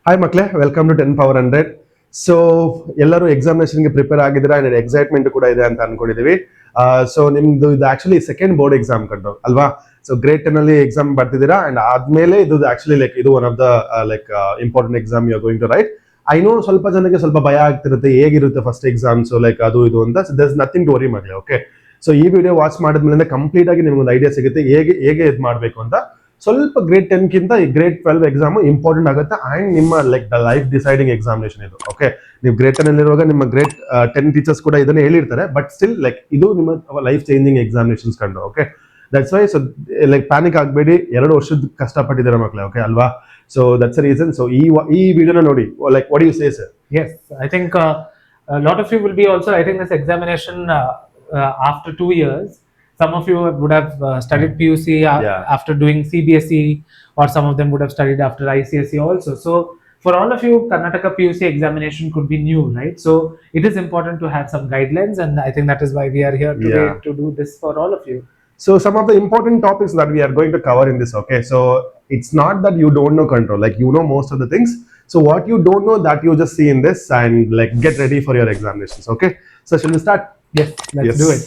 Hi ಮಕ್ಳೇ, welcome to 10 power 100. So ಎಲ್ಲರೂ ಎಕ್ಸಾಮಿನೇಷನ್ಗೆ ಪ್ರಿಪೇರ್ ಆಗಿದ್ದೀರಾ ಅಂಡ್ ಎಕ್ಸೈಟ್ಮೆಂಟ್ ಕೂಡ ಇದೆ ಅಂತ ಅನ್ಕೊಂಡಿದೀವಿ. ಸೊ ನಿಮ್ದು ಇದು ಆಕ್ಚುಲಿ ಸೆಕೆಂಡ್ ಬೋರ್ಡ್ ಎಕ್ಸಾಮ್ ಕಂಡು ಅಲ್ವಾ? ಸೊ ಗ್ರೇಡ್ 10 ಅಲ್ಲಿ ಎಕ್ಸಾಮ್ ಬರ್ತಿದ್ದೀರಾ ಅಂಡ್ ಆದ್ಮೇಲೆ ಇದು ಆಕ್ಚುಲಿ ಲೈಕ್ ಇದು one of the important exam you are going to write. I know ಸ್ವಲ್ಪ ಜನಕ್ಕೆ ಸ್ವಲ್ಪ ಭಯ ಆಗ್ತಿರುತ್ತೆ, ಹೇಗಿರುತ್ತೆ ಫಸ್ಟ್ ಎಕ್ಸಾಮ್ಸ್ ಲೈಕ್ ಅದು ಇದು ಅಂತ. There is nothing to worry ಮಕ್ಳೇ. ಓಕೆ, ಸೊ ಈ ವಿಡಿಯೋ ವಾಚ್ ಮಾಡಿದ್ಮೇಲೆ ಕಂಪ್ಲೀಟ್ ಆಗಿ ನಿಮ್ಗೆ ಒಂದು ಐಡಿಯಾ ಸಿಗುತ್ತೆ ಹೇಗೆ ಇದು ಮಾಡಬೇಕು ಅಂತ. ಸ್ವಲ್ಪ ಗ್ರೇಡ್ 10 ಗಿಂತ ಈ ಗ್ರೇಡ್ 12 ಎಕ್ಸಾಮ್ ಇಂಪಾರ್ಟೆಂಟ್ ಆಗುತ್ತೆ ಅಂಡ್ ನಿಮ್ಮ like the life deciding examination ಇದು. ಓಕೆ, ನೀವು ಗ್ರೇಡ್ 10 ಅಲ್ಲಿರುವಾಗ ನಿಮ್ಮ ಗ್ರೇಡ್ 10 ಟೀಚರ್ಸ್ ಕೂಡ ಇದನ್ನೇ ಹೇಳಿರ್ತಾರೆ, ಬಟ್ ಸ್ಟಿಲ್ ಲೈಕ್ ಇದು ನಿಮ್ಮ ಲೈಫ್ ಚೇಂಜಿಂಗ್ ಎಕ್ಸಾಮಿನೇಷನ್ಸ್ ಕಂಡು. Okay, that's why so like panic ಆಗಬೇಡಿ, 2 ವರ್ಷದ ಕಷ್ಟಪಟ್ಟಿದ್ದಾರೆ ಮಕ್ಕಳೇ. ಓಕೆ ಅಲ್ವಾ? So that's reason. ಸೊ ಈ ವಿಡಿಯೋನ ನೋಡಿ, like what you say sir? Yes, I think a lot of you will be also writing this examination after 2 years. Some of you would have studied PUC after doing CBSE, or some of them would have studied after ICSE also. So for all of you, Karnataka PUC examination could be new, right? So it is important to have some guidelines, and I think that is why we are here today to do this for all of you. So some of the important topics that we are going to cover in this. Okay, so it's not that you don't know control, like you know most of the things. So what you don't know, that you just see in this and like get ready for your examinations. Okay, so shall we start? Yes, let's do it.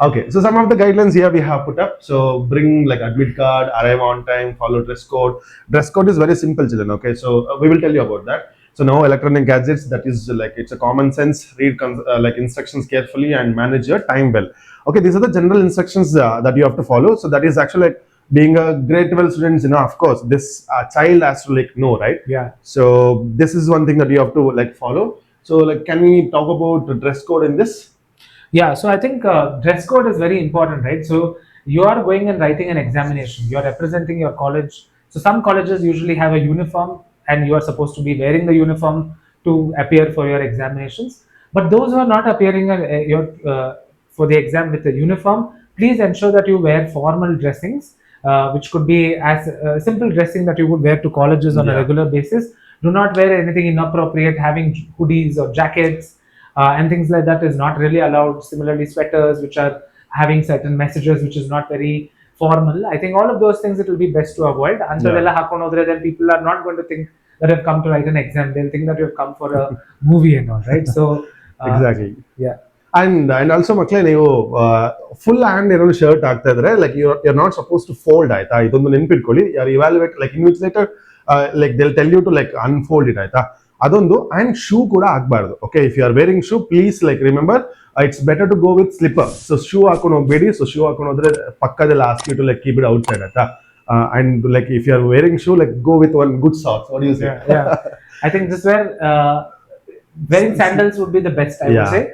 Okay, so some of the guidelines here we have put up. So bring like admit card, arrive on time, follow dress code. Dress code is very simple, children. Okay, so we will tell you about that. So no electronic gadgets. That is like it's a common sense. Read like instructions carefully and manage your time well. Okay, these are the general instructions that you have to follow. So that is actually like being a grade 12 students, of course this child has to like know, right? Yeah. So this is one thing that you have to like follow. So like can we talk about the dress code in this? Yeah, so I think dress code is very important, right? So you are going and writing an examination. You are representing your college. So some colleges usually have a uniform, and you are supposed to be wearing the uniform to appear for your examinations. But those who are not appearing for the exam with the uniform, please ensure that you wear formal dressings, which could be as simple dressing that you would wear to colleges on a regular basis. Do not wear anything inappropriate, having hoodies or jackets. And things like that is not really allowed. Similarly, sweaters which are having certain messages which is not very formal. I think all of those things it will be best to avoid. Antavella hakondu hodre, then people are not going to think that you have come to write an exam. They'll think that you have come for a movie and all, right? So exactly. Yeah. And also ಮಕ್ಕಳೇ, ನೀವು full hand ಏನೋ shirt ಆಗ್ತಾ ಇದ್ರೆ like you're not supposed to fold. ಆಯ್ತಾ? ಇದೊಂದು ನೆನ್ಪಿಟ್ಕೊಳ್ಳಿ. ಯಾರು evaluate like invigilator like they'll tell you to like unfold it. ಆಯ್ತಾ? ಅದೊಂದು. ಅಂಡ್ ಶೂ ಕೂಡ ಆಗ್ಬಾರ್ದು. Okay, if you are wearing shoe, please like remember it's better to go with slipper. So shoe ಹಾಕೊಂಡು ಹೋಗ್ಬೇಡಿ. ಸೊ ಶೂ ಹಾಕೊಂಡು ಹೋದ್ರೆ ಪಕ್ಕದಲ್ಲಿ ask you to like keep it outside. ಆಯ್ತಾ? And like if you are wearing shoe, like go with one good socks. What do you say? I think this where wearing sandals would be the best, I would say,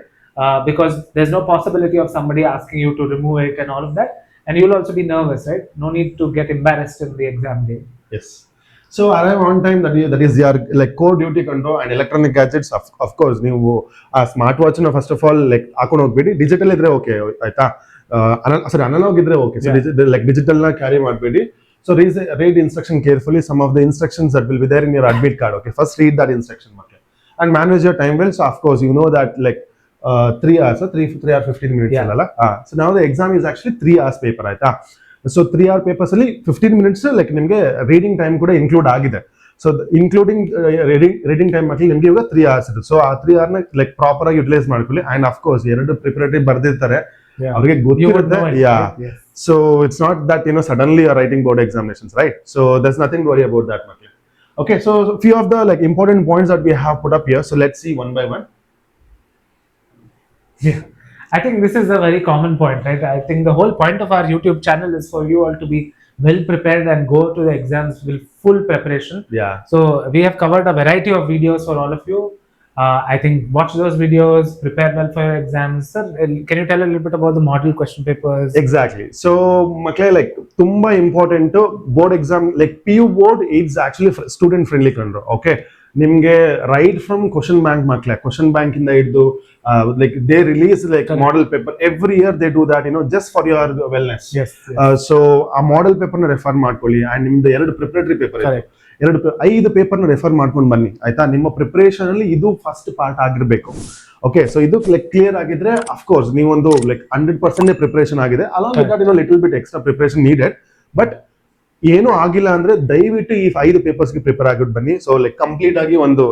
because there's no possibility of somebody asking you to remove it and all of that, and you will also be nervous, right? No need to get embarrassed in the exam day. Yes. So arrive on time, that is your like core duty control. And electronic gadgets, of course ನೀವು ಆ smart watch ನ first of all like ಹಾಕೊಂಡು ಹೋಗ್ಬೇಡಿ. Digital ಇದ್ರೆ okay, ಆಯ್ತಾ? ಸಾರಿ analogue ಇದ್ರೆ okay. Like digital ನ carry ಮಾಡಬೇಡಿ. So read instruction carefully. Some of the instructions that will be there in your admit card. Okay, first read that instruction, okay, and manage your time well. So of course you know that like 3 hours, 3 hours 15 minutes ಅಲ್ಲ. So now the exam is actually 3 hours paper. ಆಯ್ತಾ? So 3 hour papers ಅಲ್ಲಿ 15 minutes like ನಿಮಗೆ reading time ಕೂಡ include ಆಗಿದೆ. So including reading time ಮಕ್ಕಳು ನಿಮ್ಗೆ ಇವಾಗ 3 hours ಇದೆ. ಸೊ ಆ 3 hour ನ ಲೈಕ್ ಪ್ರಾಪರ್ ಆಗಿ ಯುಟಿಲೈಸ್ ಮಾಡ್ಕೊಳ್ಳಿ. ಅಂಡ್ ಆಫ್ ಕೋರ್ಸ್ 2 ಪ್ರಿಪರೇಟರಿ ಬರ್ದಿರ್ತಾರೆ, ಅವ್ರಿಗೆ ಗೊತ್ತಿರುತ್ತೆ. So it's not that suddenly are writing board examinations, right? So there's nothing to worry about that ಮಕ್ಕಳು. Okay, so few of the like important points that we have put up here. So let's see one by one. Yeah, I think this is a very common point, right? I think the whole point of our YouTube channel is for you all to be well prepared and go to the exams with full preparation. Yeah. So we have covered a variety of videos for all of you. I think watch those videos, prepare well for your exams. Sir, can you tell a little bit about the model question papers? Exactly. So ಮಕ್ಕಳೇ, like ತುಂಬಾ important board exam like PU board it's actually student friendly ಕಂಡ್ರು. Okay, ನಿಮ್ಗೆ write from question bank ಮಕ್ಕಳೇ, question bank ಇಂದ ಹಿಡಿದು like they release like model paper every year. They do that just for your wellness. Yes. So a model paper na refer ಮಾಡ್ಕೊಳ್ಳಿ. and ನಿಮ್ದು 2 preparatory paper ಇದೆ, 5 paper ನ refer ಮಾಡ್ಕೊಂಡು ಬನ್ನಿ. ಆಯ್ತಾ? ನಿಮ್ಮ ಪ್ರಿಪರೇಷನ್ ಅಲ್ಲಿ ಇದು ಫಸ್ಟ್ ಪಾರ್ಟ್ ಆಗಿರ್ಬೇಕು. ಓಕೆ, ಸೊ ಇದು ಲೈಕ್ ಕ್ಲಿಯರ್ ಆಗಿದ್ರೆ ಅಫ್ ಕೋರ್ಸ್ ನೀವೊಂದು ಲೈಕ್ 100% ಪ್ರಿಪರೇಷನ್ ಆಗಿದೆ. Along with that little bit extra preparation needed. But ಏನು ಆಗಿಲ್ಲ ಅಂದ್ರೆ ದಯವಿಟ್ಟು ಈ 5 ಪೇಪರ್ಸ್ಗೆ ಪ್ರಿಪೇರ್ ಆಗಿಬಿಟ್ಟು ಬನ್ನಿ. ಸೊ ಲೈಕ್ ಕಂಪ್ಲೀಟ್ ಆಗಿ ಒಂದು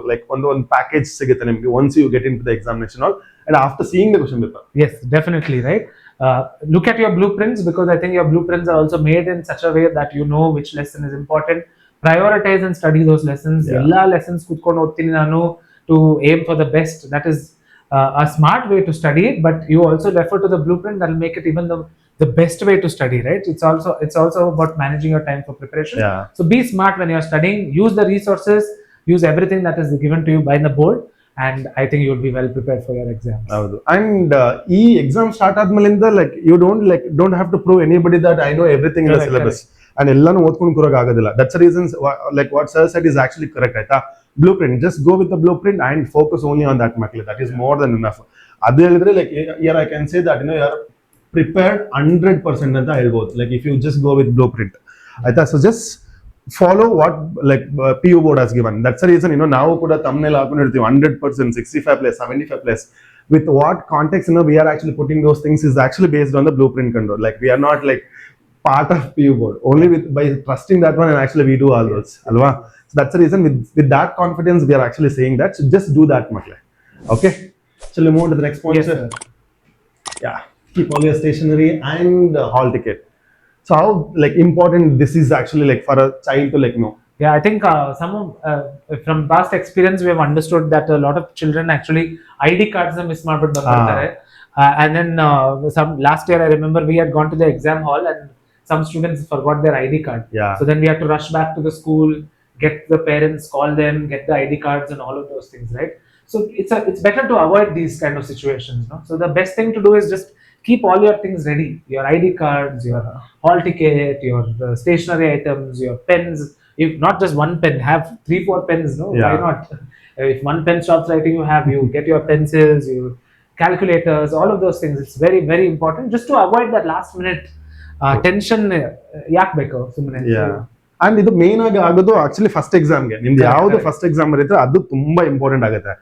ಪ್ಯಾಕೇಜ್ ಸಿಗುತ್ತೆ ನಿಮಗೆ once you get into the examination hall and after seeing the question paper. Yes, definitely, right? Look at your blueprints, because I think your blueprints are also made in such a way that you know which lesson is important. Prioritize and study those lessons. Yeah. Ella lessons kutkondu ottini nanu to aim for the best. That is a smart way to study it, but you also refer to the blueprint that will make it even the best way to study, right? It's also about managing your time for preparation. Yeah. So be smart when you're studying. Use the resources. Use everything that is given to you by the board, and I think you'll be well prepared for your exams. ಹೌದು. And ಈ exam start ಆದ್ಮೇಲಿಂದ like you don't have to prove anybody that I know everything in the syllabus and ಎಲ್ಲಾನು ಓದ್ಕೊಂಡು ಕೂರೋಕೆ ಆಗೋದಿಲ್ಲ. That's reasons like what sir said is actually correct ಆಯ್ತಾ. Blueprint, just go with the blueprint and focus only on that ಮಕ್ಳಿ. That is more than enough. ಅದು ಹೇಳಿದ್ರೆ like yeah I can say that you are prepared 100% ಅಂತ ಹೇಳ್ಬೋದು. Like if you just go with blueprint ಆಯ್ತಾ. So just follow what like PU board has given. That's the reason ನಾವು ಕೂಡ thumbnail ಹಾಕೊಂಡಿರ್ತೀವಿ 100%, 65 plus, 75 plus. With what context we are actually putting those things is actually based on the blueprint control. Like we are not like part of PU board. Only by trusting that one and actually we do all those. Alva? So that's the reason with that confidence we are actually saying that. So just do that makle. Okay? Shall we move on to the next point? Yes, sir. Yeah. Keep all your stationery and hall ticket. So how like important this is actually like for a child to like know? Yeah, I think from past experience we have understood that a lot of children actually ID cards miss ಮಾಡ್ಬಿಟ್ಟು ಬರ್ತಾರೆ. And then some last year I remember we had gone to the exam hall and some students forgot their ID card. Yeah. So then we had to rush back to the school, get the parents, call them, get the ID cards and all of those things, right? So it's better to avoid these kind of situations, no? So the best thing to do is just keep all your things ready. Your ID cards, your hall ticket, your stationery items, your pens. If not just one pen, have 3-4 pens, no? Yeah. Why not? If one pen stops writing, you get your pencils, your calculators, all of those things. It's very, very important just to avoid that last minute tension. ಯಾಕೆ ಬೇಕು ಸುಮ್ಮನೆ. And ಇದು main ಆಗಿ ಆಗೋದು actually first ಎಕ್ಸಾಮ್ಗೆ. ನಿಮ್ದು ಯಾವ್ದು first exam ಬರೀತಾರೆ ಅದು ತುಂಬಾ ಇಂಪಾರ್ಟೆಂಟ್ ಆಗುತ್ತೆ.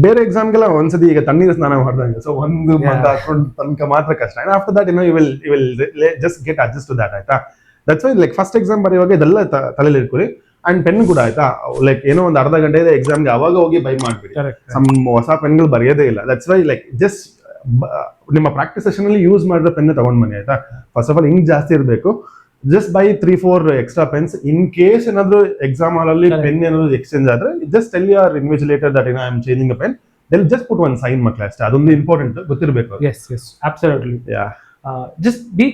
ಬೇರೆ ಎಕ್ಸಾಮ್ಗೆಲ್ಲ ಒಂದ್ಸತಿ ಈಗ ತಣ್ಣೀರು ಸ್ನಾನ ಮಾಡ್ದಂಗೆ. ಸೊ ಒಂದು ಮಂತ್ ಹಾಕೊಂಡು ತನಕ ಮಾತ್ರ ಕಷ್ಟ. And after that you will just get adjust to that ಆಯ್ತಾ. That's why like first exam ಬರೆಯುವಾಗ ಇದೆಲ್ಲ ತಲೆಯಲ್ಲಿ ಇಟ್ಕೊಳ್ಳಿ. ಅಂಡ್ ಪೆನ್ ಕೂಡ ಆಯ್ತಾ, ಲೈಕ್ ಏನೋ ಒಂದು ಅರ್ಧ ಗಂಟೆ ಇದೆ ಎಕ್ಸಾಮ್ಗೆ, ಅವಾಗ ಹೋಗಿ ಬೈ ಮಾಡ್ಬಿಡಿ. ಸಮ್ ಹೊಸ ಪೆನ್ಗಳು ಬರೆಯೋದೇ ಇಲ್ಲ. ದಟ್ಸ್ ವೈ ಲೈಕ್ ಜಸ್ಟ್ ನಿಮ್ಮ ಪ್ರಾಕ್ಟೀಸ್ ಸೆಷನ್ ಅಲ್ಲಿ ಯೂಸ್ ಮಾಡಿರೋ ಪೆನ್ ತಗೊಂಡ್ ಬನ್ನಿ ಆಯ್ತಾ. ಫಸ್ಟ್ ಆಫ್ ಆಲ್ ಇಂಕ್ ಜಾಸ್ತಿ ಇರಬೇಕು. Just buy 3-4 extra pens. In case ಏನಾದ್ರು ಎಕ್ಸಾಮ್ ಹಾಲ್ ಅಲ್ಲಿ ಪೆನ್ ಏನಾದ್ರು ಎಕ್ಸ್ಚೇಂಜ್ ಆದ್ರೆ just tell your invigilator that I am changing a pen. They'll just put one sign makla ಅಷ್ಟೇ. ಅದೊಂದು ಇಂಪಾರ್ಟೆಂಟ್ ಗೊತ್ತಿರಬೇಕು. Yes, absolutely. Yeah. Just be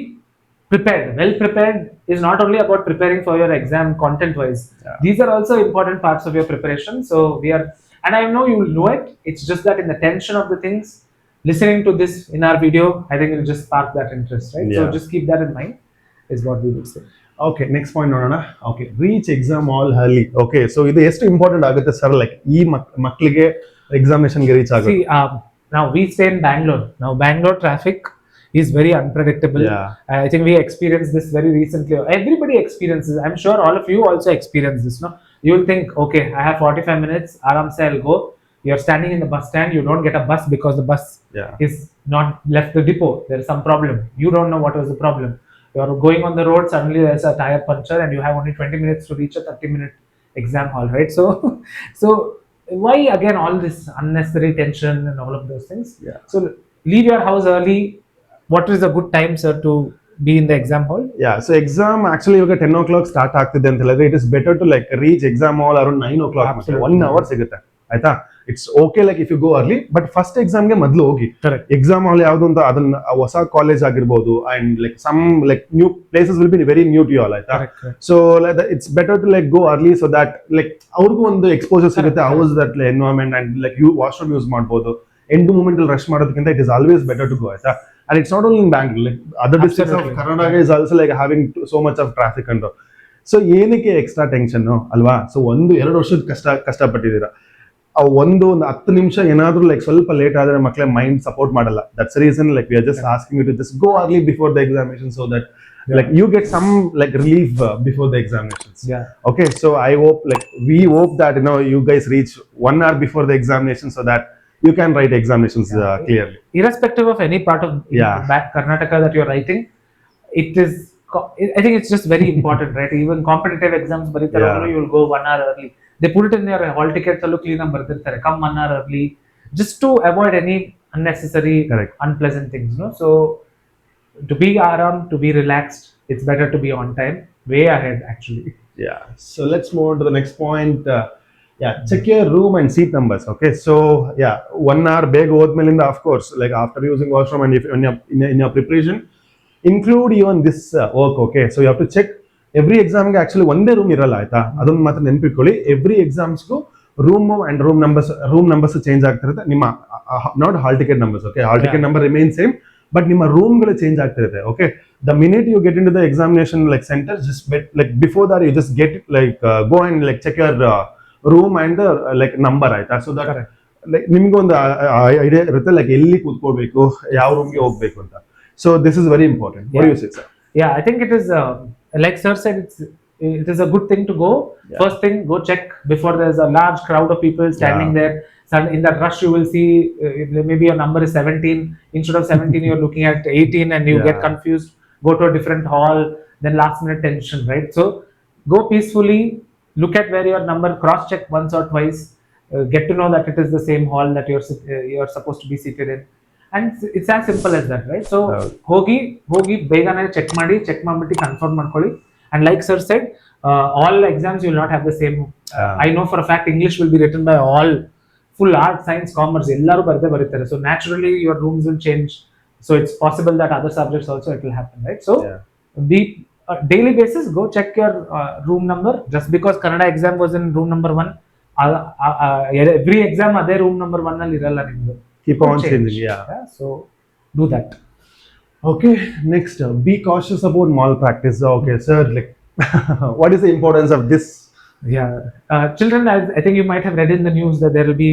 prepared. Well prepared is not only about preparing for your exam content wise. Yeah. These are also important parts of your preparation. So and I know you will know it. It's just that in the tension of the things, listening to this in our video, I think it will just spark that interest, right? Yeah. So just keep that in mind is what we would say. Okay, next point ನೋಡೋಣ. Okay, reach exam hall early. Okay, so ಇದು ಎಷ್ಟು important ಆಗುತ್ತೆ sir like ಈ ಮಕ್ಕಳಿಗೆ examination ಗೆ reach ಆಗುತ್ತೆ? See, now we stay in Bangalore. Now Bangalore traffic is very unpredictable. Yeah. I think we experienced this very recently. Everybody experiences. I'm sure all of you also experience this, no? You will think, okay, I have 45 minutes, aram se I'll go. You're standing in the bus stand, you don't get a bus because the bus is not left the depot. There is some problem. You don't know what was the problem. You're going on the road, suddenly there's a tire puncture and you have only 20 minutes to reach a 30-minute exam hall, right? So why again all this unnecessary tension and all of those things? Yeah. So leave your house early. What is a good time, sir, to be in the exam hall? Yeah, so exam actually ಇವಾಗ 10 o'clock start ಆಗ್ತಿದೆ ಅಂತ ಹೇಳಿದ್ರೆ it is better to like reach exam hall around 9 o'clock. 1 hour ಸಿಗುತ್ತೆ ಆಯ್ತಾ. It's okay like if you go early, but first ಎಕ್ಸಾಮ್ಗೆ ಮೊದಲು ಹೋಗಿ. Exam hall ಯಾವ್ದು ಅಂತ ಅದನ್ನ ಹೊಸ ಕಾಲೇಜ್ ಆಗಿರ್ಬೋದು and like some like new places will be very new to you all ಆಯ್ತಾ. So it's better to like go early so that like ಅವ್ರಿಗೂ ಒಂದು ಎಕ್ಸ್ಪೋಜರ್ ಸಿಗುತ್ತೆ. How's that environment and like you washroom use ಮಾಡ್ಬೋದು. End moment ಅಲ್ಲಿ rush ಮಾಡೋದಕ್ಕಿಂತ it is always better to go ಆಯ್ತಾ. And it's not only in Bangalore, like other districts of Karnataka is also like having so much of traffic and all. So ಏನಕ್ಕೆ extra tension ಅಲ್ವಾ. So 1-2 ವರ್ಷದ ಕಷ್ಟಪಟ್ಟಿದ್ದೀರಾ. ಆ ಒಂದು 10 ನಿಮಿಷ ಏನಾದ್ರೂ like ಸ್ವಲ್ಪ late ಆದ್ರೆ ಮಕ್ಕಳ ಮೈಂಡ್ ಸಪೋರ್ಟ್ ಮಾಡಲ್ಲ. That's reason like we are just asking you to just go early before the examination so that like you get some like relief before the examinations. Okay, so I hope like we hope that you guys reach 1 hour before the examination so that you can write examinations clearly. Irrespective of any part of Karnataka that you're writing, it is I think it's just very important, right? Even competitive exams, Yeah. you will go 1 hour early. They put it in your hall ticket, clean up, come 1 hour early, just to avoid any unnecessary, Correct. unpleasant things. So to be around, to be relaxed, it's better to be on time, way ahead actually. Yeah. So let's move on to the next point. Yeah, check your room and seat numbers. Okay. So yeah, 1 hour beg melinda, of course, like after using washroom and if in your preparation, include even this work. Okay. So you have to check every exam actually one day room iralla aita. Adon matra ನೆನಪಿಟ್ಕೊಳ್ಳಿ, every exams go room and room numbers change ಆಗ್ತಿರುತ್ತೆ. ನಿಮ್ಮ not hall ticket numbers. Okay. Hall ticket number remains same, but ನಿಮ್ಮ room ಗಳು change ಆಗ್ತಿರುತ್ತೆ. Okay. The minute you get into the examination like center, just like before that you just get like go and like check your room and the like number ಆಯ್ತಾ. So that Correct. like ನಿಮ್ಗೆ ಒಂದು idea ಇರುತ್ತೆ like ಎಲ್ಲಿ ಕೂತ್ಕೊಳ್ಬೇಕು, ಯಾವ ರೂಮ್ಗೆ ಹೋಗ್ಬೇಕು ಅಂತ. So this is very important. What do you say, sir? Yeah, I think it is like sir said, it is a good thing to go. Yeah. First thing, go check before there's a large crowd of people standing Yeah. there. So in that rush, you will see maybe your number is 17. Instead of 17, you're looking at 18, and you Yeah. get confused. Go to a different hall. Then last minute tension, right? So go peacefully. Look at where your number. Cross check once or twice. Get to know that it is the same hall that you're supposed to be seated in. And it's as simple as that, right? So ಹೋಗಿ ಬೇಗನೆ check ಮಾಡಿಬಿಟ್ಟು confirm ಮಾಡ್ಕೊಳ್ಳಿ. And like sir said, all exams you will not have the same. I know for a fact English will be written by all, full art, science, commerce, ಎಲ್ಲರೂ ಬರೀತಾರೆ. So naturally your rooms will change. So it's possible that other subjects also it will happen, right? So be daily basis, go check your room number. Just because Kannada exam was in room number 1, every exam ಅದೇ room number 1 ಅಲ್ಲಿ ಇರಲ್ಲ ನಿಮ್ದು. Keep on changing. Yeah. So do that. Okay. Next, be cautious about malpractice. Okay, sir. Like, what is the importance of this? Yeah, children, I think you might have read in the news that there will be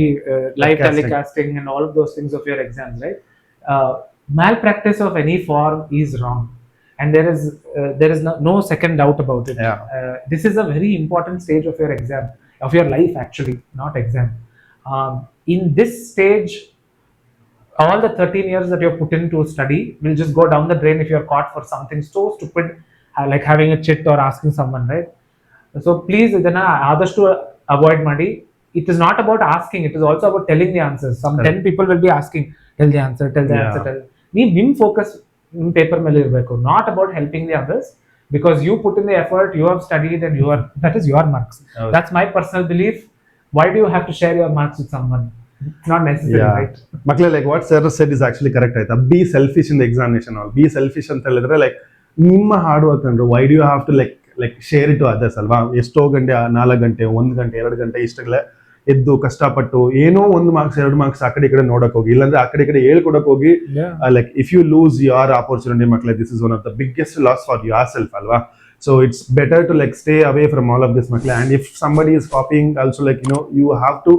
live Casting. telecasting and all of those things of your exams, right? Malpractice of any form is wrong, and there is no second doubt about it. Yeah. This is a very important stage of your exam, of your life actually, not exam. In this stage, all the 13 years that you're put into study will just go down the drain if you're caught for something so stupid like having a chit or asking someone, right? So please ಇದನ್ನ ಆದಷ್ಟು avoid ಮಾಡಿ. It is not about asking, it is also about telling the answers. Some 10 people will be asking, tell the answer. ನಿಮ್ಮ focus ನಿಮ್ಮ paper ಮೇಲೆ ಇರಬೇಕು, not about helping the others, because you put in the effort, you have studied, and that is your marks. That's my personal belief. Why do you have to share your marks with someone? It's not necessary, right? Makle, like what Sarah said is actually correct. Aita. Be selfish in the examination. Be selfish ಅಂತ ಹೇಳಿದ್ರೆ like ನಿಮ್ಮ hard work ಅಂದ್ರೆ why do you have to like share it to others ಅಲ್ವಾ? ಎಷ್ಟೋ ಗಂಟೆ 4 ಗಂಟೆ 1 ಗಂಟೆ 2 ಗಂಟೆ ಇಷ್ಟಗಲೇ ಎದ್ದು ಕಷ್ಟಪಟ್ಟು ಏನೋ 1 ಮಾರ್ಕ್ಸ್ 2 ಮಾರ್ಕ್ಸ್ ಆ ಕಡೆ ನೋಡಕ್ ಹೋಗಿ, ಇಲ್ಲಾಂದ್ರೆ ಆ ಕಡೆ ಹೇಳ್ಕೊಡಕ್ ಹೋಗಿ, like if you lose your opportunity, makle, this is one of the biggest loss for yourself ಅಲ್ವಾ? So it's better to like stay away from all of this, makle. And if somebody is copying also, like you have to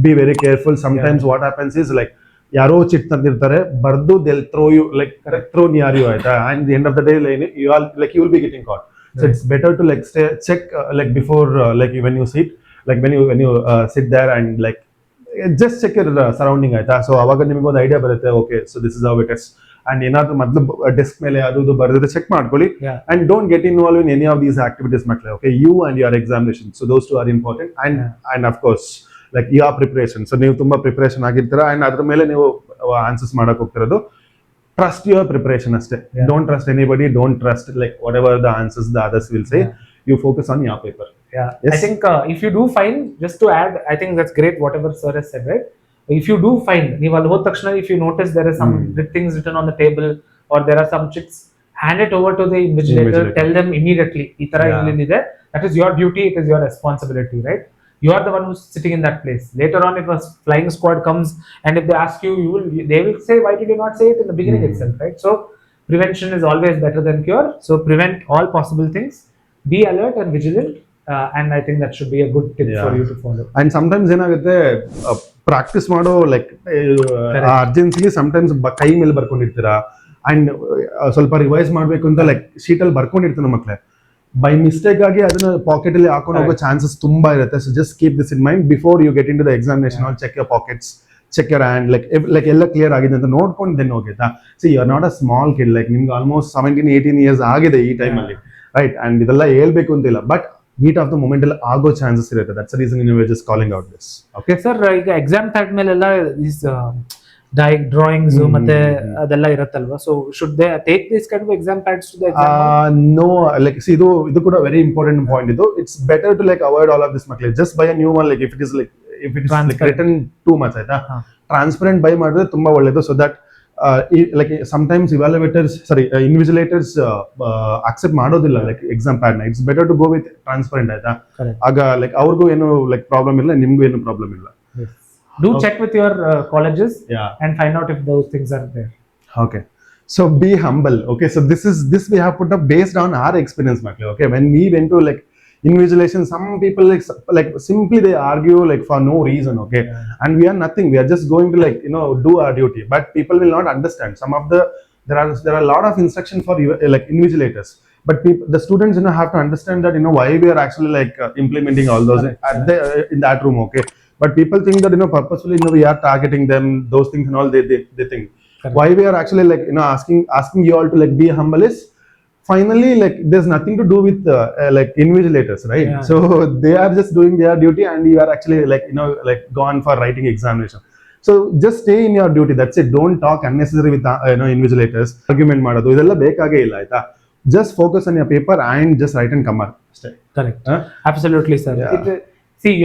be very careful. Sometimes what happens is like ಯಾರೋ chit ತಂದಿರ್ತಾರೆ ಬರ್ದು, they'll throw you like throw near you ಆಯ್ತಾ, and the end of the day you will be getting caught. So it's better to like check like before like when you sit, like when you sit there and like just check your surrounding ಆಯ್ತಾ. So ಅವಾಗ ನಿಮಗೆ ಒಂದು idea ಬರುತ್ತೆ, okay, so this is how it is. And ಏನಾದ್ರು ಮೊದಲು desk ಮೇಲೆ ಅದು ಬರೆದಿದ್ರೆ check ಮಾಡ್ಕೊಳ್ಳಿ. And don't get involved in any of these activities, makle. Okay, you and your examination, so those two are important. And of course like your preparation. So ನೀವು ತುಂಬಾ preparation ಆಗಿರ್ತೀರಾ, and ಅದ್ರ ಮೇಲೆ ನೀವು answers ಮಾಡಕ್ ಹೋಗ್ತಿರೋದು. Trust your preparation ಅಷ್ಟೇ. Don't trust anybody, don't trust like whatever the answers the others will say. You focus on your paper. Yeah. Yes? I think if you do find, just to add, I think that's great whatever sir has said, right? If you do find, ನೀವು ಅಲ್ಲಿ ಹೋದ ತಕ್ಷಣ if you notice there is some things written on the table or there are some checks, hand it over to the invigilator. Tell them immediately ಈ ತರ ಇದೆ. That is your duty, it is your responsibility, right? You are the one who's sitting in that place. Later on, if a flying squad comes and if they ask you, they will say, why did you not say it in the beginning itself, right? So prevention is always better than cure. So prevent all possible things. Be alert and vigilant. And I think that should be a good tip for you to follow. And sometimes ಏನಾಗುತ್ತೆ, practice ಮಾಡೋ like ಅರ್ಜೆನ್ಸಿಲಿ sometimes ಕೈ ಮೇಲೆ ಬರ್ಕೊಂಡಿರ್ತೀರಾ, and ಸ್ವಲ್ಪ revise ಮಾಡ್ಬೇಕು ಅಂತ like ಶೀಟಲ್ಲಿ ಬರ್ಕೊಂಡಿರ್ತೀವಿ ಮಕ್ಕಳೇ. By mistake ಆಗಿ ಅದನ್ನ ಪಾಕೆಟ್ ಅಲ್ಲಿ ಹಾಕೊಂಡು ಹೋಗೋ ಚಾನ್ಸಸ್ ತುಂಬಾ ಇರುತ್ತೆ. So just keep this in mind before you get into the examination. All check your pockets, check your hand like ಎಲ್ಲ ಕ್ಲಿಯರ್ ಆಗಿದೆ ಅಂತ ನೋಡ್ಕೊಂಡು ದೆನ್ ಹೋಗಿತ್ತಾ. See you are not a small kid, like ನಿಮ್ಗೆ almost 17-18 years ಆಗಿದೆ ಈ ಟೈಮಲ್ಲಿ, right? And ಇದೆಲ್ಲ ಹೇಳ್ಬೇಕು ಅಂತಿಲ್ಲ, but heat of the moment ಅಲ್ಲಿ ಆಗೋ ಚಾನ್ಸಸ್ ಇರುತ್ತೆ. That's the reason you are just calling out this. Okay sir, ಈಗ ಎಕ್ಸಾಮ್ ಆದ್ಮೇಲೆಲ್ಲ ಡ್ರಾಯಿಂಗ್ಸ್ ಮತ್ತೆ ಅದೆಲ್ಲ ಇರುತ್ತಲ್ವಾ, so should they take this kind of exam pads to the exam? No, like ಇದು ಕೂಡ ವೆರಿ ಇಂಪಾರ್ಟೆಂಟ್ ಪಾಯಿಂಟ್. ಇದು it's better to like avoid all of this ಮಕ್ಳಿಗೆ. Just buy a new one, like if it is written too much ಆಯ್ತಾ, transparent buy ಮಾಡಿದ್ರೆ ತುಂಬಾ ಒಳ್ಳೇದು. So that like sometimes invigilators accept ಮಾಡೋದಿಲ್ಲ like exam pad ನ. It's better to go with transparent ಆಯ್ತಾ, ಆಗ like ಅವ್ರಿಗೂ ಏನು ಲೈಕ್ ಪ್ರಾಬ್ಲಮ್ ಇಲ್ಲ, ನಿಮ್ಗೂ ಏನು ಪ್ರಾಬ್ಲಮ್ ಇಲ್ಲ. Do check with your colleges, yeah, and find out if those things are there. Okay, so be humble. Okay, so this we have put up based on our experience, Makli. Okay, when we went to like invigilation, some people like simply they argue like for no reason. Okay, yeah, and we are nothing. We are just going to like do our duty, but people will not understand. Some of there are a lot of instruction for like invigilators, but the students have to understand that why we are actually like implementing all those in that room. Okay, but people think that purposefully we are targeting them, those things and all. They think. Correct. Why we are actually like asking you all to like be humble is finally like there's nothing to do with like invigilators, right? Yeah. So they are just doing their duty, and you are actually like like gone for writing examination. So just stay in your duty, that's it. Don't talk unnecessary with invigilators. Argument ಮಾಡೋದು ಇದೆಲ್ಲ ಬೇಕಾಗೇ ಇಲ್ಲ ಆಯ್ತಾ. Just focus on your paper and just write and come out. Correct. Absolutely, sir. Yeah. See,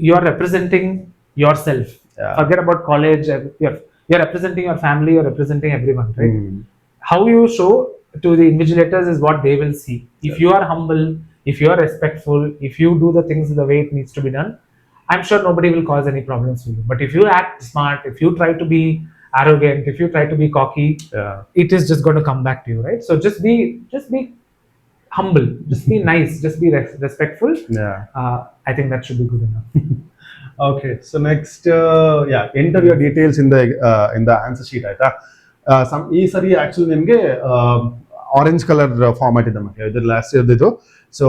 you're representing yourself. Yeah. Forget about college. You're representing your family, you're representing everyone, right? How you show to the invigilators is what they will see. If you are humble, if you are respectful, if you do the things the way it needs to be done, I'm sure nobody will cause any problems for you. But if you act smart, if you try to be arrogant, if you try to be cocky, yeah, it is just going to come back to you, right? So just be humble, just be nice, just be respectful. Yeah, I think that should be good enough. Okay, so next enter your details in the answer sheet ಆಯ್ತಾ. ಈ ಸರಿ actually ನಿಮಗೆ orange colour format ಇದೆ ಮತ್ತೆ, ಇದು last year ಇದು. So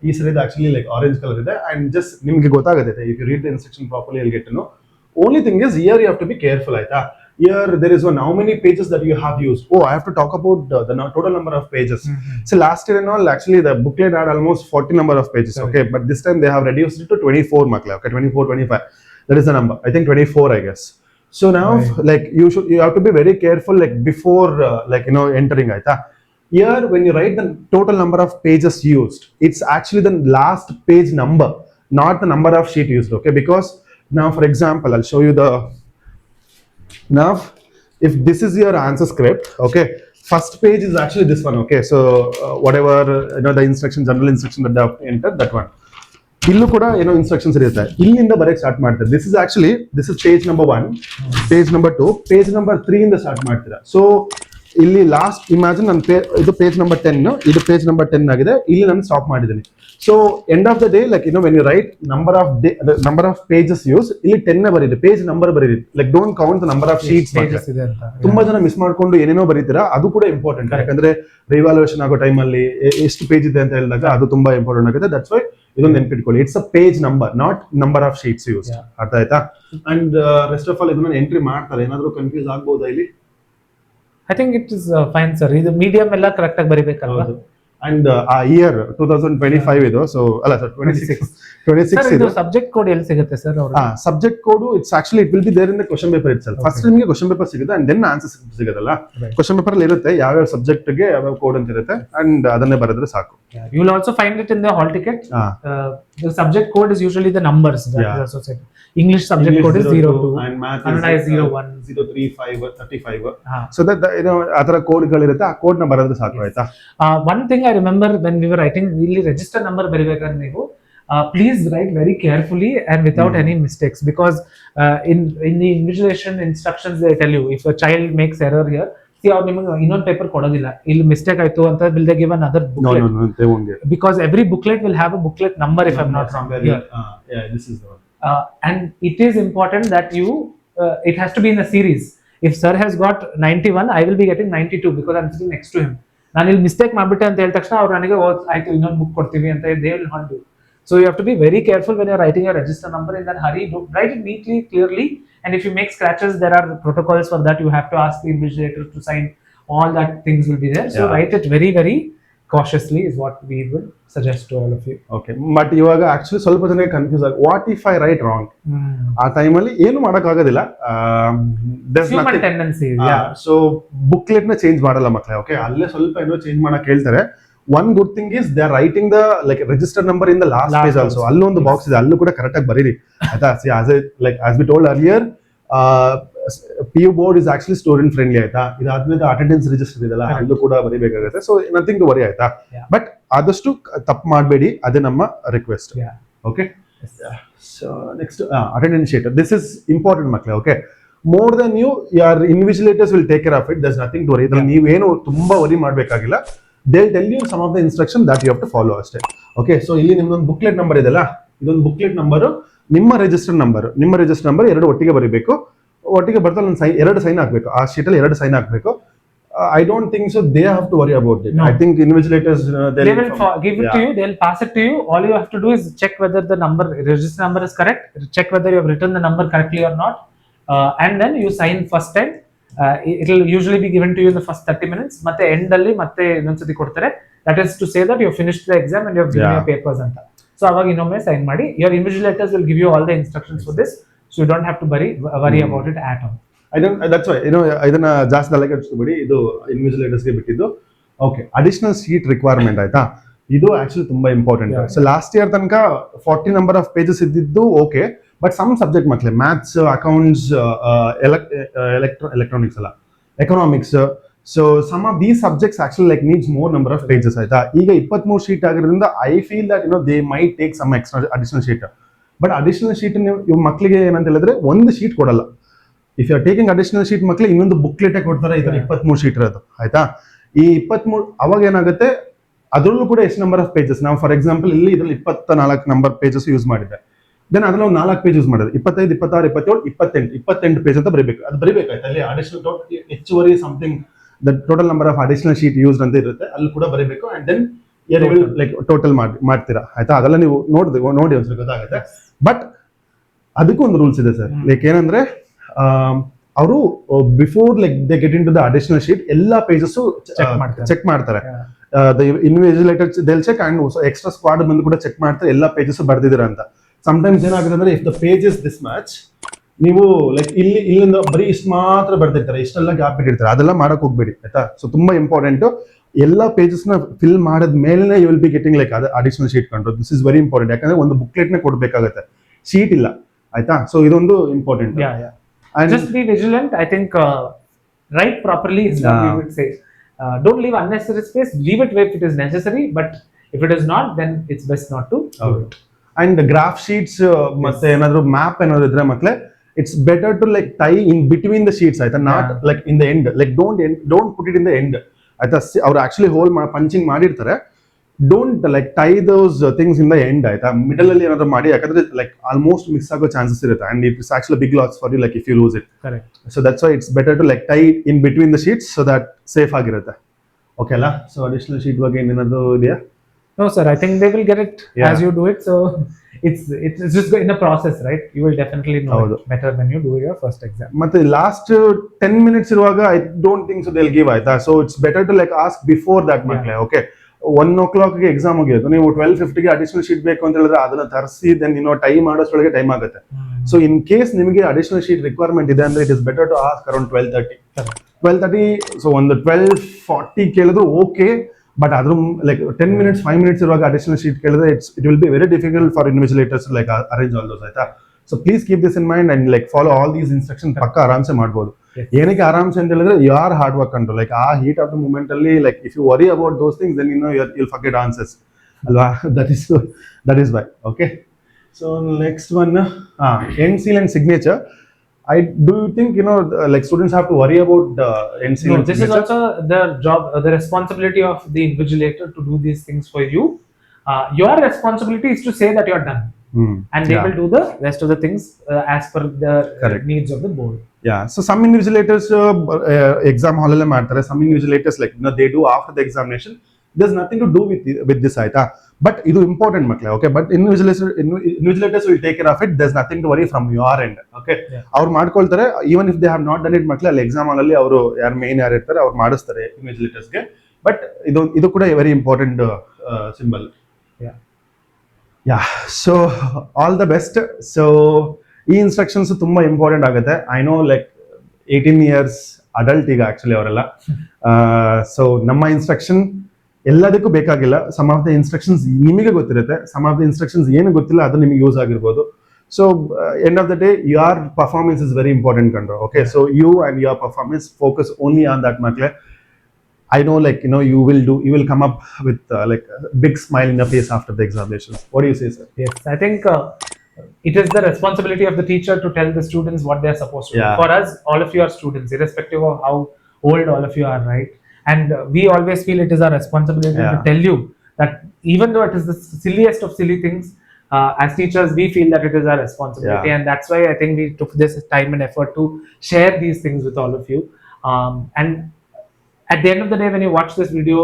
ಈ ಸರಿ ಆಕ್ಚುಲಿ ಲೈಕ್ ಆರೆಂಜ್ ಕಲರ್ ಇದೆ, ಅಂಡ್ ಜಸ್ಟ್ ನಿಮ್ಗೆ ಗೊತ್ತಾಗುತ್ತೆ if you read the instruction properly you'll get to know. Only thing is here you have to be careful ಆಯ್ತಾ. Here there is one how many pages that you have used. Oh, I have to talk about the total number of pages. So last year and all actually the booklet had almost 40 number of pages. Okay, but this time they have reduced it to 24 makla. Okay, 24, 25. That is the number. I think 24 I guess. So now like you have to be very careful like before like entering aita. Here when you write the total number of pages used, it's actually the last page number, not the number of sheet used. Okay, because now for example I'll show you now if this is your answer script, okay, first page is actually this one. Okay, so whatever the instruction, general instruction that they have entered, that one. Illu kuda instructions irutte, illinda barek start ಮಾಡ್ತಾರೆ. This is page number 1, page number 2, page number 3 ಇಂದ start ಮಾಡ್ತೀರಾ. So ಇಲ್ಲಿ last imagine ನನ್ನ ಇದು page number 10, ಇದು page number 10 ಆಗಿದೆ, ಇಲ್ಲಿ ನಾನು ಸ್ಟಾಪ್ ಮಾಡಿದ್ದೀನಿ. So end of the day like when you write number of pages use, ಇಲ್ಲಿ 10 ಬರೀರಿ, ಪೇಜ್ ನಂಬರ್ ಬರೀರಿ, like don't count the number of sheets. ತುಂಬಾ ಜನ ಮಿಸ್ ಮಾಡ್ಕೊಂಡು ಏನೇನೋ ಬರೀತೀರಾ, ಅದು ಕೂಡ ಇಂಪಾರ್ಟೆಂಟ್. ಯಾಕಂದ್ರೆ ರಿವಾಲ್ಯೂಯೇಷನ್ ಆಗೋ ಟೈಮಲ್ಲಿ ಎಷ್ಟು ಪೇಜ್ ಇದೆ ಅಂತ ಹೇಳಿದಾಗ ಅದು ತುಂಬಾ ಇಂಪಾರ್ಟೆಂಟ್ ಆಗುತ್ತೆ. ದಟ್ಸ್ ವೈ ಇದೊಂದು ನೆನ್ಪಿಟ್ಕೊಳ್ಳಿ, it's a page number, not number of sheets use. ಅರ್ಥ ಆಯ್ತಾ? ಅಂಡ್ ರೆಸ್ಟ್ ಆಫ್ ಆಲ್ ಇದನ್ನ ಎಂಟ್ರಿ ಮಾಡ್ತಾರೆ. ಏನಾದ್ರು ಕನ್ಫ್ಯೂಸ್ ಆಗ್ಬೋದಾ ಇಲ್ಲಿ? I think it is fine, sir. ಇದು ಮೀಡಿಯಂ ಎಲ್ಲ ಕರೆಕ್ಟ್ ಆಗಿ ಬರಿಬೇಕಲ್ವಾ? ಅಂಡ್ ಆ ಇಯರ್ 2025 ಇದು, ಸೊ ಅಲ್ಲ ಸರ್ 26 ಇದು ಸಬ್ಜೆಕ್ಟ್ ಕೋಡ್ ಎಲ್ಲಿ ಸಿಗುತ್ತೆ ಸರ್? Subject code it's actually it will be there in the question paper itself. First ನಿಮಗೆ ಕ್ವೆಶ್ಚನ್ ಪೇಪರ್ ಸಿಗುತ್ತೆ ಅಂಡ್ ದೆನ್ ಆನ್ಸರ್ ಸಿಗುತ್ತಲ್ಲ. ಕ್ವೆಶ್ಚನ್ ಪೇಪರ್ ಅಲ್ಲಿ ಇರುತ್ತೆ ಯಾವ್ಯಾವ ಸಬ್ಜೆಕ್ಟ್ ಗೆ ಯಾವ್ಯಾವ ಕೋಡ್ ಅಂತ ಇರುತ್ತೆ, ಅಂಡ್ ಅದನ್ನೇ ಬರೆದ್ರೆ ಸಾಕು. You will also find it in the hall ticket. The subject code is usually the numbers that is associated. English subject code is 02 and math Kannada is 01 035 35. So that ಅದರ code ಗಳಿರುತ್ತೆ, ಆ code ನ ಬರೆದ್ರೆ ಸಾಕು ಆಯ್ತಾ. One thing I remember when we were writing, ಇಲ್ಲಿ register number ಬರಿಬೇಕಂದ್ರೆ ನೀವು please write very carefully and without any mistakes, because in the invigilation instructions they tell you if a child makes error here, see ಅವ್ರು ನಿಮಗೆ ಇನ್ನೊಂದು paper ಕೊಡೋದಿಲ್ಲ, ಇಲ್ಲಿ mistake ಆಯ್ತು ಅಂತ will they give another booklet? No, they won't give. Because every booklet will have a booklet number if I'm not wrong. Yeah, this is the one. And it is important that it has to be in a series. If sir has got 91, I will be getting 92 because I'm sitting next to him. ನಾನು ಇಲ್ಲಿ mistake ಮಾಡ್ಬಿಟ್ಟೆ ಅಂತ ಹೇಳಿದ ತಕ್ಷಣ ಅವ್ರು ನನಗೆ ಆಯ್ತು ಇನ್ನೊಂದು ಬುಕ್ ಕೊಡ್ತೀವಿ ಅಂತ they will not do. So you have to be very careful when you're writing your register number. In that hurry, write it neatly, clearly. And if you make scratches, there are protocols for that. You have to ask the invigilator to sign. All that things will be there. So Yeah. write it very, very cautiously is what we would suggest to all of you. Okay, but ಇವಾಗ actually ಸ್ವಲ್ಪ ಜನ confuse ಆಗಿ what if I right wrong, ಆ ಟೈಮಲ್ಲಿ ಏನು ಮಾಡೋಕ್ಕಾಗೋದಿಲ್ಲ. Human tendency. Yeah. So booklet ನ change ಮಾಡಲ್ಲ ಮಕ್ಕಳೇ. ಓಕೆ, ಅಲ್ಲೇ ಸ್ವಲ್ಪ ಏನೋ ಚೇಂಜ್ ಮಾಡಕ್ ಹೇಳ್ತಾರೆ. One good thing is they are writing the like register number in the last page also. ಅಲ್ಲೊಂದು ಬಾಕ್ಸ್ ಇದೆ, ಅಲ್ಲೂ ಕೂಡ ಕರೆಕ್ಟ್ ಆಗಿ ಬರೀರಿ ಆಯ್ತಾ. As we told earlier, PU board is actually student friendly ಆಯ್ತಾ. ಇದಾದ್ಮೇಲೆ ಅಟೆಂಡೆನ್ಸ್ ರಿಜಿಸ್ಟರ್ ಇದೆಲ್ಲ ಅಲ್ಲೂ ಕೂಡ ಬರೀಬೇಕಾಗುತ್ತೆ. ಸೊ ನಥಿಂಗ್ ಟು ವರಿ ಆಯ್ತಾ. ಬಟ್ ಆದಷ್ಟು ತಪ್ಪು ಮಾಡಬೇಡಿ, ಅದೇ ನಮ್ಮ request. Okay, so next attendance sheet. This is important ಮಕ್ಕಳೇ. Okay, more than your invigilators will take care of it. There's nothing to worry. ಇದ್ರಲ್ಲಿ ನೀವೇನು ತುಂಬಾ ವರಿ ಮಾಡಬೇಕಾಗಿಲ್ಲ. They'll tell you some of the instruction that you have to follow ಅಷ್ಟೇ. Okay, so ಇಲ್ಲಿ ನಿಮ್ದೊಂದು booklet number ಇದೆಲ್ಲ, ಇದೊಂದು booklet number, ನಿಮ್ಮ register number ಎರಡು ಒಟ್ಟಿಗೆ ಬರೀಬೇಕು. ಒಟ್ಟಿಗೆ ಬರ್ತಾ ಎರಡು ಸೈನ್ ಹಾಕ್ಬೇಕು. ಆ ಶೀಟ್ ಅಲ್ಲಿ ಎರಡು ಸೈನ್ ಹಾಕ್ಬೇಕು. I don't think so they have to worry about it. No. I think invigilators they will give it to you. They'll pass it to you. All you have to do is check whether the register number is correct, check whether you have written the number correctly or not, and then you sign first time. It will usually be given to you in the first 30 minutes. ಮತ್ತೆ end ಅಲ್ಲಿ ಮತ್ತೆ ಇನ್ನೊಂದ್ಸತಿ ಕೊಡ್ತಾರೆ. That is to say that you have finished the exam and you have given your papers ಅಂತ. So ಅವಾಗ ಇನ್ನೊಮ್ಮೆ sign ಮಾಡಿ. Your invigilators will give you all the instructions for this, so you don't have to worry about it at all. that's why ಇದನ್ನ ಜಾಸ್ತಿ ತಲೆಗೆ ಹಚ್ಕೋಬೇಡಿ. ಇದು ಇನ್ವಿಜಿಲೇಟರ್ಸ್ಗೆ ಬಿಟ್ಟಿದ್ದು. Okay, additional sheet requirement ಆಯ್ತಾ. ಇದು ಆಕ್ಚುಲಿ ತುಂಬಾ ಇಂಪಾರ್ಟೆಂಟ್. ಸೊ ಲಾಸ್ಟ್ ಇಯರ್ ತನಕ 40 number of pages ಇದ್ದಿದ್ದು ಓಕೆ, ಬಟ್ ಸಮ್ ಸಬ್ಜೆಕ್ಟ್ ಮಕ್ಕಳೇ ಮ್ಯಾಥ್ಸ್, ಅಕೌಂಟ್ಸ್, ಎಲೆಕ್ಟ್ರಾನಿಕ್ಸ್ ಅಲ್ಲ, economics. So some of these subjects actually like needs more number of pages ಆಯ್ತಾ. ಈಗ 23 sheet ಆಗಿರೋದ್ರಿಂದ I feel that they may take some extra additional sheet. But additional sheet ನೀವು ಮಕ್ಕಳಿಗೆ ಏನಂತ ಹೇಳಿದ್ರೆ ಒಂದು ಶೀಟ್ ಕೊಡಲ್ಲ. If you are taking additional sheet ಮಕ್ಕಳಿಗೆ ಇನ್ನೊಂದು ಬುಕ್ಲೆಟೇ ಕೊಡ್ತಾರೆ. ಇದರ 23 ಶೀಟ್ ಇರೋದು ಆಯ್ತಾ. ಈ 23 ಅವಾಗ ಏನಾಗುತ್ತೆ, ಅದರಲ್ಲೂ ಕೂಡ ಎಷ್ಟು ನಂಬರ್ ಆಫ್ ಪೇಜಸ್. ನಾವು ಫಾರ್ ಎಕ್ಸಾಂಪಲ್ ಇಲ್ಲಿ ಇದ್ರಲ್ಲಿ 24 ನಂಬರ್ ಪೇಜಸ್ ಯೂಸ್ ಮಾಡಿದೆ. ದೆನ್ ಅದ್ರಲ್ಲಿ ಒಂದು 4 ಪೇಜ್ ಯೂಸ್ ಮಾಡಿದೆ. 25, 26, 27, 28 ಪೇಜ್ ಅಂತ ಬರೀಬೇಕು. ಅದು ಬರೀಬೇಕಾಯ್ತು. ಅಲ್ಲಿ ಅಡಿಷನಲ್ ಹೆಚ್ಚುವರಿ something the total number of additional sheet use ಅಂತ ಇರುತ್ತೆ, ಅಲ್ಲಿ ಕೂಡ ಬರೀಬೇಕು. ಅಂಡ್ ದೆನ್ ಲೈಕ್ ಟೋಟಲ್ ಮಾಡ್ತೀರಾ ಆಯ್ತಾ. ಅದೆಲ್ಲ ನೀವು ನೋಡಿ ಒಂದ್ಸಲ ಗೊತ್ತಾಗುತ್ತೆ. ಬಟ್ ಅದಕ್ಕೂ ಒಂದು ರೂಲ್ಸ್ ಇದೆ ಸರ್. ಲೈಕ್ ಏನಂದ್ರೆ, ಅವರು before like they get into the additional sheet ಎಲ್ಲ ಪೇಜಸ್ ಚೆಕ್ ಮಾಡ್ತಾರೆ. Invigilator they'll check and extra squad ಬಂದು ಕೂಡ ಚೆಕ್ ಮಾಡ್ತಾರೆ ಎಲ್ಲ ಪೇಜಸ್ ಬರ್ದಿದ್ದೀರಾ ಅಂತ. ಸಮ್ಟೈಮ್ಸ್ ಏನಾಗುತ್ತೆ ಅಂದ್ರೆ, if the page is this match, ನೀವು ಲೈಕ್ ಇಲ್ಲಿಂದ ಬರೀ ಇಷ್ಟು ಮಾತ್ರ ಬರ್ದಿರ್ತಾರೆ, ಇಷ್ಟೆಲ್ಲ ಗ್ಯಾಪ್ ಬಿಟ್ಟಿರ್ತಾರೆ. ಅದೆಲ್ಲ ಮಾಡಕ್ ಹೋಗ್ಬೇಡಿ ಆಯ್ತಾ. ಸೊ ತುಂಬಾ ಇಂಪಾರ್ಟೆಂಟ್. ಎಲ್ಲ ಪೇಜಸ್ ನ ಫಿಲ್ ಮಾಡಿದ ಮೇಲೆ you will be getting like additional sheet control. This is very important. ಯಾಕಂದ್ರೆ ಒಂದು ಬುಕ್ಲೆಟ್ ನೇ ಕೊಡ್ಬೇಕಾಗುತ್ತೆ, ಶೀಟ್ ಇಲ್ಲ ಆಯ್ತಾ. ಸೊ ಇದೊಂದು important. And just be vigilant. I think write properly is what we would say. Don't leave unnecessary space. Leave it if it is necessary, but if it is not, then it's best not to do it. And graph sheets ಮತ್ತೆ ಏನಾದ್ರು map ಏನಾದ್ರು ಇದ್ರೆ ಮಕ್ಕಳೇ, it's better to like tie in between the sheets ಆಯ್ತಾ, not like in the end. Like don't put it in the end ಆಯ್ತಾ. ಅವ್ರು actually hole punching ಮಾಡಿರ್ತಾರೆ. Don't like tie those things in the end ಆಯ್ತಾ. Middle ಅಲ್ಲಿ ಏನಾದ್ರು ಮಾಡಿ, ಯಾಕಂದ್ರೆ like almost mix ಆಗೋ ಚಾನ್ಸಸ್ ಇರುತ್ತೆ. And it is actually big loss for you like if you lose it. Correct. So that's why it's better to like tie in between the sheets so that safe ಆಗಿರುತ್ತೆ. Okay ಅಲ್ಲ. So additional sheet ಬಗ್ಗೆ ಏನಾದ್ರು ಇದೆಯಾ? No sir, I think they will get it as you do it. So it's just in a process, right? You will definitely know it better when you do your first exam. ಮತ್ತೆ last 10 minutes ಇರುವಾಗ I don't think so they will give ಆಯ್ತಾ. So it's better to like ask before that ಮಕ್ಕಳೇ. Okay, 1 o'clock exam ಮುಗಿಯೋದು, ನೀವು 12:50 additional sheet ಬೇಕು ಅಂತ ಹೇಳಿದ್ರೆ ಅದನ್ನ ತರಿಸಿ ದೆನ್ ಟೈಮ್ ಮಾಡೋಷ್ಟೊಳಗೆ ಟೈಮ್ ಆಗುತ್ತೆ. ಸೊ ಇನ್ ಕೇಸ್ ನಿಮಗೆ ಅಡಿಷನಲ್ ಶೀಟ್ ರಿಕ್ವೈರ್ಮೆಂಟ್ ಇದೆ ಅಂದ್ರೆ it is better to ask around 12:30. So ಒಂದು 12:40 ಕೇಳಿದ್ರು ಓಕೆ. ಬಟ್ ಅದ್ರ ಲೈಕ್ 10 minutes 5 minutes ಇರುವಾಗ ಅಡಿಷನಲ್ ಶೀಟ್ ಕೇಳಿದ್ರೆ it will be very difficult for invigilators like arrange all those ಆಯ್ತಾ. So please keep this in mind and like follow all these instruction. ಪಕ್ಕ ಆರಾಮ್ಸೆ ಮಾಡ್ಬೋದು. ಏನಕ್ಕೆ ಆರಾಮ್ಸೆ ಅಂತ ಹೇಳಿದ್ರೆ, you are hard work control. Like ಆ ಹೀಟ್ ಆಫ್ ದ ಮೂಮೆಂಟ್ ಅಲ್ಲಿ like if you worry about those things then you'll forget answers ಅಲ್ವಾ. that is why. Okay, so next one, end seal and signature. Do you think like students have to worry about end seal and this signature? is also the job, the responsibility of the invigilator to do these things for you. Your responsibility is to say that you are done. And they will do the rest of the things as per the needs of the board. Yeah, so some invigilators exam hall alle ಮಾಡ್ತಾರೆ. Some invigilators like they do after the examination. There's nothing to do with this ಆಯ್ತಾ. But ಇದು important ಮಕ್ಕಳೇ, okay. But invigilators will take care of it. There's nothing to worry from your end, okay. Yeah. ಅವ್ರು ಮಾಡ್ಕೊಳ್ತಾರೆ, even if they have not done it ಮಕ್ಕಳೇ, ಅಲ್ಲಿ exam ಅಲ್ಲಿ ಅವರು ಯಾರು ಇರ್ತಾರೆ ಅವ್ರು ಮಾಡಿಸ್ತಾರೆ ಇನ್ವಿಜಿಲೇಟರ್ಸ್ಗೆ. ಬಟ್ ಇದು ಕೂಡ very important symbol. Yeah, so all the best. So ಈ ಇನ್ಸ್ಟ್ರಕ್ಷನ್ಸ್ ತುಂಬಾ ಇಂಪಾರ್ಟೆಂಟ್ ಆಗುತ್ತೆ. I know, like 18 years adult ಈಗ ಆಕ್ಚುಲಿ ಅವರೆಲ್ಲ. ಸೊ ನಮ್ಮ ಇನ್ಸ್ಟ್ರಕ್ಷನ್ ಎಲ್ಲದಕ್ಕೂ ಬೇಕಾಗಿಲ್ಲ. ಸಮ್ ಆಫ್ ದ ಇನ್ಸ್ಟ್ರಕ್ಷನ್ಸ್ ನಿಮಗೆ ಗೊತ್ತಿರುತ್ತೆ, ಸಮ್ ಆಫ್ ದ ಇನ್ಸ್ಟ್ರಕ್ಷನ್ಸ್ ಏನು ಗೊತ್ತಿಲ್ಲ ಅದು ನಿಮಗೆ ಯೂಸ್ ಆಗಿರ್ಬೋದು. So end of the day your performance is very important ಕಂಡ್ರು, okay. So you and your performance focus only on that ಮಕ್ಕಳೇ. I know, like, you will come up with like a big smile in your face after the examinations. What do you say, sir? Yes, I think it is the responsibility of the teacher to tell the students what they are supposed to do. Yeah. For us, all of you are students, irrespective of how old all of you are, right? And we always feel it is our responsibility Yeah. to tell you that even though it is the silliest of silly things, as teachers, we feel that it is our responsibility. Yeah. And that's why I think we took this time and effort to share these things with all of you. And at the end of the day, when you watch this video,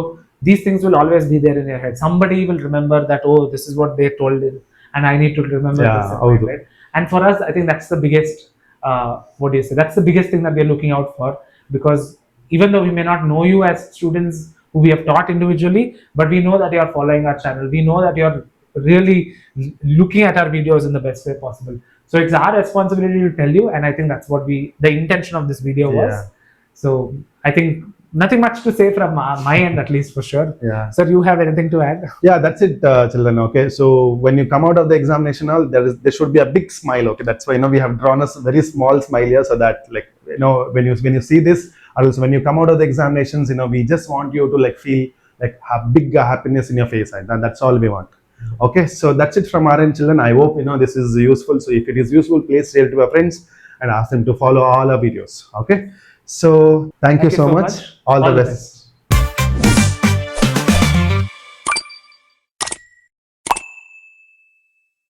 these things will always be there in your head. Somebody will remember that, oh, this is what they told it, and I need to remember Yeah, this, in mind, right? And for us, I think that's the biggest, what do you say? That's the biggest thing that we're looking out for, because even though we may not know you as students who we have taught individually, but we know that you are following our channel. We know that you are really looking at our videos in the best way possible. So it's our responsibility to tell you, and I think that's what the intention of this video was. Yeah. So I think nothing much to say from my end, at least, for sure. Yeah. Sir, you have anything to add? Yeah, that's it, children. Okay, so when you come out of the examination hall, there should be a big smile. Okay, that's why we have drawn a very small smile here, so that, like, when you see this, or else when you come out of the examinations, we just want you to, like, feel like have big happiness in your face, and that's all we want. Okay, so that's it from our end, children. I hope this is useful. So if it is useful, please share it to your friends and ask them to follow all our videos. Okay. So thank you so much. All the best.